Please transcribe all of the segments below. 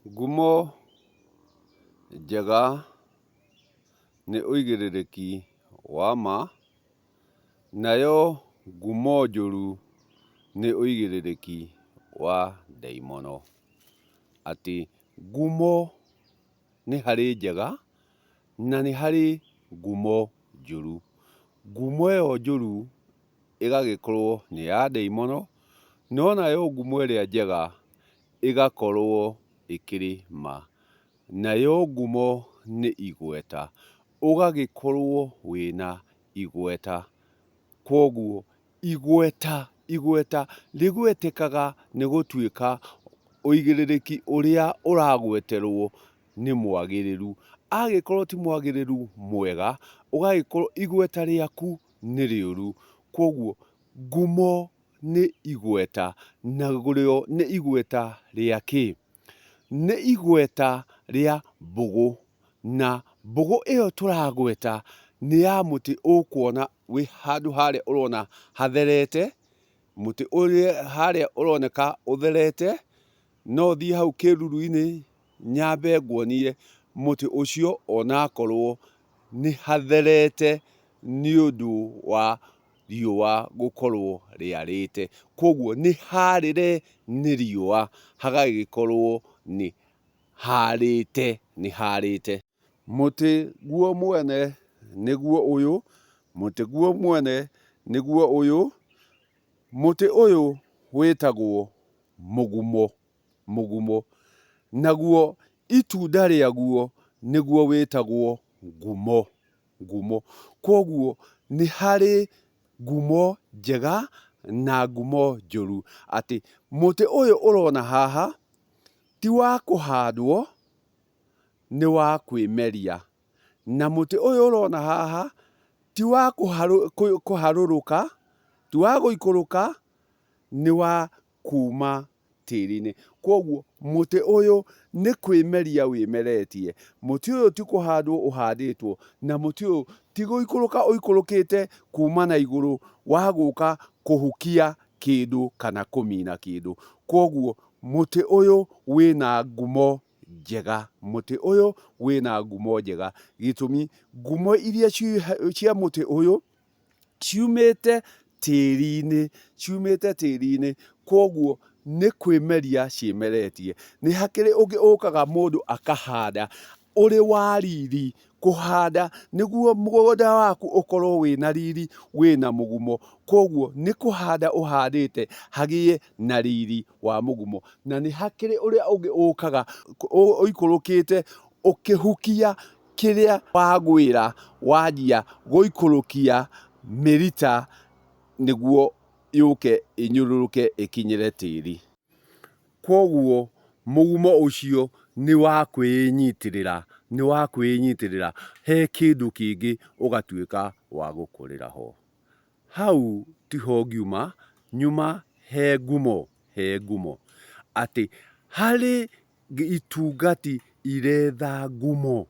Ngumo njega nĩ ũigĩrĩrĩki wa ma, nayo ngumo njũru nĩ ũigĩrĩrĩki wa ndaimono. Atĩ ngumo nĩ harĩ njega na nĩ harĩ ngumo njũru. Ngumo ĩyo njũru ĩgagĩkorwo nĩ ya ndaimono, no nayo ngumo ĩrĩa njega ĩgakorwo ĩkĩrĩ ma. Nayo ngumo nĩ igweta, ũgagĩkorwo wĩna igweta. Koguo igweta rĩgwetĩkaga nĩ gũtuĩka ũigĩrĩrĩki ũrĩa ũragweterwo nĩ mwagĩrĩru. Angĩkorwo ti mwagĩrĩru mwega, ũgagĩkorwo igweta rĩaku nĩ rĩũru. Koguo ngumo nĩ igweta, na rĩo nĩ igweta rĩa kĩ? Nĩ igweta rĩa mbũgũ, na mbũgũ ĩyo tũragweta nĩ ya mũtĩ ũkuona wĩ handũ harĩa ũrona hatherete, mũtĩ ũrĩa harĩa ũroneka ũtherete. No thiĩ hau kĩruru-inĩ nyambe nguonie mũtĩ ũcio onakorwo nĩ hatherete nĩ ũndũ wa riũa gũkorwo rĩarĩte. Koguo nĩ harĩre nĩ riũa, hagagĩkorwo nĩ harĩte. Mũtĩ guo mwene nĩguo ũyũ, mũtĩ ũyũ wĩtagwo mũgumo, naguo itunda rĩaguo nĩguo wĩtagwo ngumo. Koguo nĩ harĩ ngumo njega na ngumo njũru. Atĩ mũtĩ ũyũ ũrona haha ti wa kũhandwo, nĩ wa kwĩmeria. Na mũtĩ ũyũ ũrona haha ti wa kũharũrũka, ti wa gũikũrũka, nĩ wa kuma tĩri-inĩ. Koguo mũtĩ ũyũ nĩ kwĩmeria wĩmeretie. Mũtĩ ũyũ ti kũhandwo ũhandĩtwo, na mũtĩ ũyũ ti gũikũrũka ũikũrũkĩte kuma na igũrũ wa gũka kũhukia kĩndũ kana kũmina kĩndũ. Koguo mũtĩ ũyũ wĩna ngumo njega. Gĩtũmi ngumo iria cia mũtĩ ũyũ ciumĩte tĩri-inĩ, koguo nĩ kwĩmeria ciĩmeretie. Nĩ hakĩrĩ ũngĩ ũkaga mũndũ akahanda ũrĩ wa riri. Kũhanda nĩguo mũgũnda waku ũkorwo wĩna riri, wĩna mũgumo. Koguo nĩ kũhanda ũhandĩte hagĩe na riri wa mũgumo. Na nĩ hakĩrĩ ũrĩa ũngĩ ũkaga ũikũrũkĩte ũkĩhukia kĩrĩa wagwĩra wanjia gũikũrũkia mĩrita, nĩguo yũke ĩnyũrũrũke ĩkinyĩre tĩri. Koguo mũgumo ũcio nĩ wa kwĩnyitĩrĩra he kĩndũ kĩngĩ ũgatuĩka wa gũkũrĩra ho. Hau tiho ngiuma, nyuma he ngumo. Atĩ harĩ itungati iretha ngumo,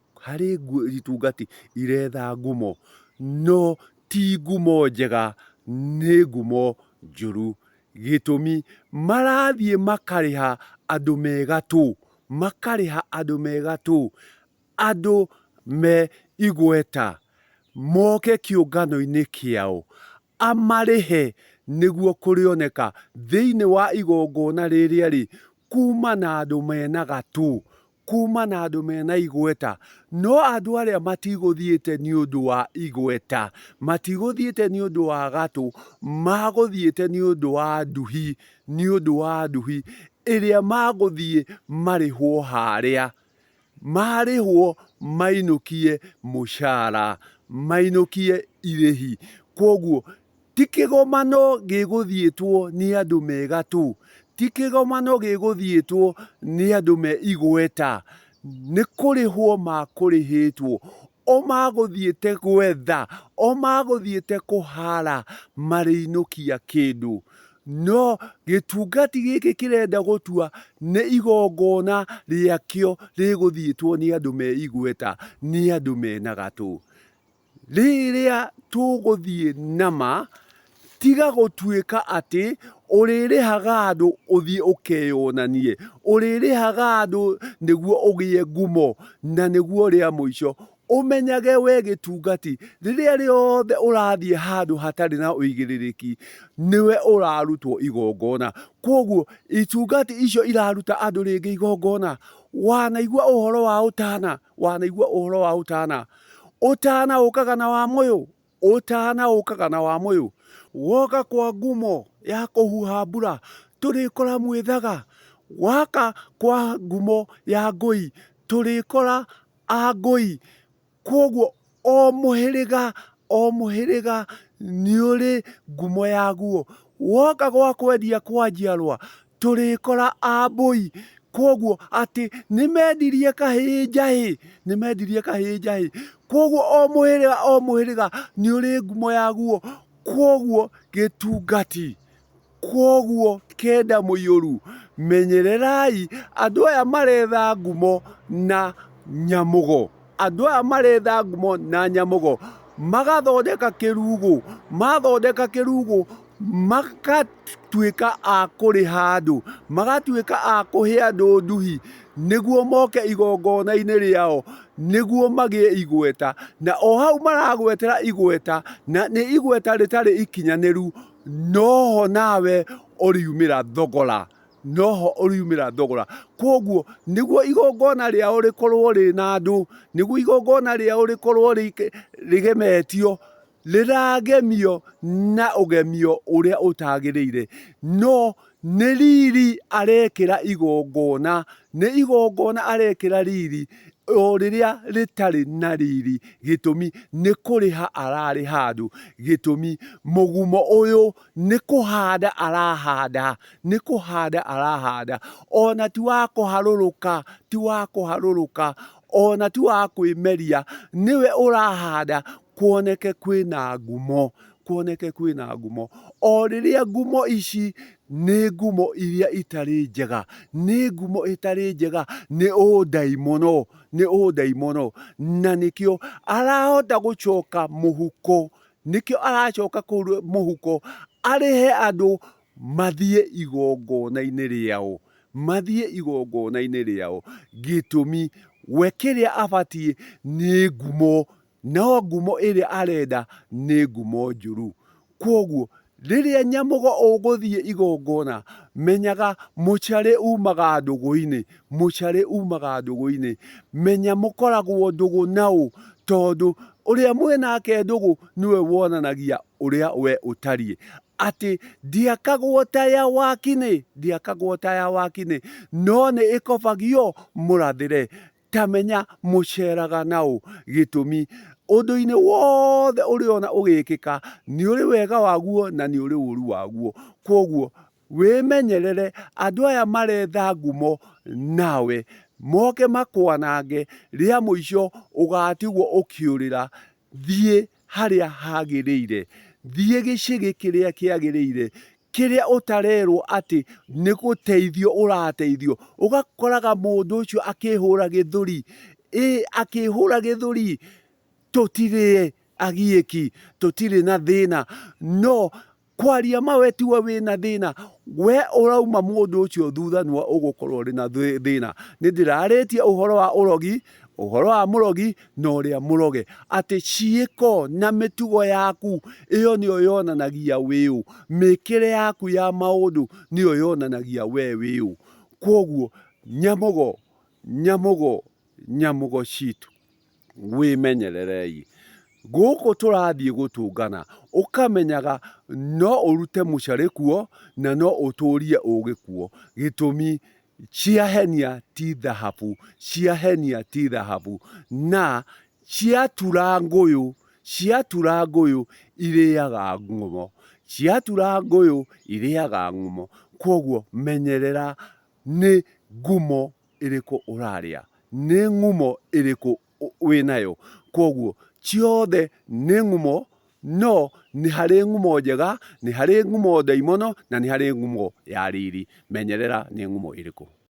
no ti ngumo njega, nĩ ngumo njũru. Gĩtũmi marathiĩ makarĩha andũ me gatũ, andũ me igweta, moke kĩũngano-inĩ kĩao amarĩhe nĩguo kũrĩoneka thĩinĩ wa igongona rĩrĩa kuma na andũ mena igweta. No andũ arĩa matigũthiĩte nĩ ũndũ wa igweta, matigũthiĩte nĩ ũndũ wa gatũ, magũthiĩte nĩ ũndũ wa nduhi ĩrĩa magũthiĩ marĩhwo harĩa. Marĩhwo mainũkie mũcara, mainũkie irĩhi. Koguo ti kĩgomano gĩgũthiĩtwo nĩ andũ me gatũ, ti kĩgomano gĩgũthiĩtwo nĩ andũ me igweta. Nĩ kũrĩhwo makũrĩhĩtwo, o magũthiĩte gwetha, o magũthiĩte kũhara, marĩinũkia kĩndũ. No gĩtungati gĩkĩ kĩrenda gũtua nĩ igongona rĩakĩo rĩgũthiĩtwo nĩ andũ me igweta, nĩ andũ mena gatũ. Rĩrĩa tũgũthiĩ nama, tiga gũtuĩka atĩ ũrĩrĩhaga andũ ũthiĩ ũkeyonanie, ũrĩrĩhaga andũ nĩguo ũgĩe ngumo, na nĩguo rĩa mũico ũmenyage we gĩtungati, rĩrĩa rĩothe ũrathiĩ handũ hatarĩ na ũigĩrĩrĩki, nĩwe ũrarutwo igongona. Koguo itungati icio iraruta andũ rĩngĩ igongona. Wanaigua ũhoro wa ũtana, wanaigua ũhoro wa ũtana. Ũtana ũkaga na wa mũyũ, ũtana ũkaga na wa mũyũ. Woka kwa ngumo ya kũhuha mbura, tũrĩkora mwĩthaga. Waka kwa ngumo ya ngũi, tũrĩkora a ngũi. Koguo o mũhĩrĩga nĩ ũrĩ ngumo yaguo. Woka gwa kwendia kwa njiarwa, tũrĩkora a mbũi. Koguo atĩ nĩmendirie kahĩĩ njahĩ, nĩmendirie kahĩĩ njahĩ. Koguo o mũhĩrĩga nĩ ũrĩ ngumo yaguo. Koguo gĩtungati, koguo kenda mũiyũru, menyererai andũ aya maretha ngumo na nyamũgo. Andũ aya maretha ngumo na nyamũgo magathondeka kĩrugũ, mathondeka kĩrugũ magatuĩka a kũrĩha andũ, magatuĩka a kũhe andũ nduhi, nĩguo moke igongona-inĩ rĩao, nĩguo magĩe igweta. Na o hau maragwetera igweta, na nĩ igweta rĩtarĩ ikinyanĩru, noho nawe ũriumĩra thogora, noho ũriumĩra thogora. Koguo nĩguo igongona rĩao rĩkorwo rĩna andũ, nĩguo igongona rĩao rĩkorwo rĩgemetio, rĩragemio na ũgemio ũrĩa ũtagĩrĩire, no nĩ riri arekĩra igongona, nĩ igongona arekĩra riri o rĩrĩa rĩtarĩ na riri. Gĩtũmi nĩ kũrĩha ararĩha andũ, gĩtũmi mũgumo ũyũ nĩ kũhanda arahanda, nĩ kũhanda arahanda. Ona ti wa kũharũrũka, ti wa kũharũrũka, ona ti wa kwĩmeria, nĩwe ũrahanda kuoneke kwĩna ngumo, kuoneke kwĩna ngumo. O rĩrĩa ngumo ici nĩ ngumo iria itarĩ njega, nĩ ngumo itarĩ njega, nĩ ũndaimono, nĩ ũndaimono. Na nĩkĩo arahota gũcoka mũhuko, nĩkĩo aracoka kũu mũhuko arĩhe andũ mathiĩ igongona-inĩ rĩao, mathiĩ igongona-inĩ rĩao. Gĩtũmi we kĩrĩa abatiĩ nĩ ngumo, no ngumo ĩrĩa arenda nĩ ngumo njũru. Koguo rĩrĩa nyamũgo ũgũthiĩ igongona, menyaga mũcarĩ umaga ndũgũ-inĩ, mũcarĩ umaga ndũgũ-inĩ. Menya mũkoragwo ndũgũ na ũ, tondũ ũrĩa mwĩnake ndũgũ nĩwe wonanagia ũrĩa we ũtariĩ. Atĩ ndiakagwo ta ya wakinĩ, ndiakagwo ta ya wakinĩ, no nĩ ĩkobagio mũrathĩre. Tamenya mũceraga na ũ, gĩtũmi ũndũ-inĩ wothe ũrĩona ũgĩkĩka, nĩ ũrĩ wega waguo na nĩ ũrĩ ũru waguo. Koguo wĩmenyerere, andũ aya maretha ngumo nawe, moke makwanange, rĩa mũico ũgatigwo ũkĩũrĩra. Thiĩ harĩa hagĩrĩire, thiĩ gĩcigĩ kĩrĩa kĩagĩrĩire, kĩrĩa ũtarerwo atĩ nĩ gũteithio ũrateithio. Ũgakoraga mũndũ ũcio akĩhũra gĩthũri, akĩhũra gĩthũri. Tũtirĩ agiĩki, tũtirĩ na thĩna, no kwaria mawe tiwe wĩna thĩna, we ũrauma mũndũ ũcio thutha nĩwe ũgũkorwo ũrĩ na thĩna. Nĩ ndĩrarĩtie ũhoro wa ũrogi, ũhoro wa mũrogi na ũrĩa mũroge, atĩ ciĩko na mĩtugo yaku ĩyo nĩyo yonanagia wĩũ, mĩkĩre yaku ya maũndũ nĩyo yonanagia we wĩũ. Koguo nyamũgo, nyamũgo, nyamũgo citũ, wĩmenyererei. Gũkũ tũrathiĩ gũtũngana, ũkamenyaga no ũrute mũcarĩ kuo na no ũtũrie ũgĩ kuo. Gĩtũmi ciahenia ti thahabu, ciahenia ti thahabu, na ciatura ngũyũ, ciatura ngũyũ irĩaga ngumo, ciatura ngũyũ irĩaga ngumo. Koguo menyerera nĩ ngumo ĩrĩkũ ũrarĩa, nĩ ngumo ĩrĩkũ wĩnayo. Koguo ciothe nĩ ngumo, no nĩ harĩ ngumo njega, nĩ harĩ ngumo ndaimono, na nĩ harĩ ngumo ya riri. Menyerera nĩ ngumo ĩrĩkũ.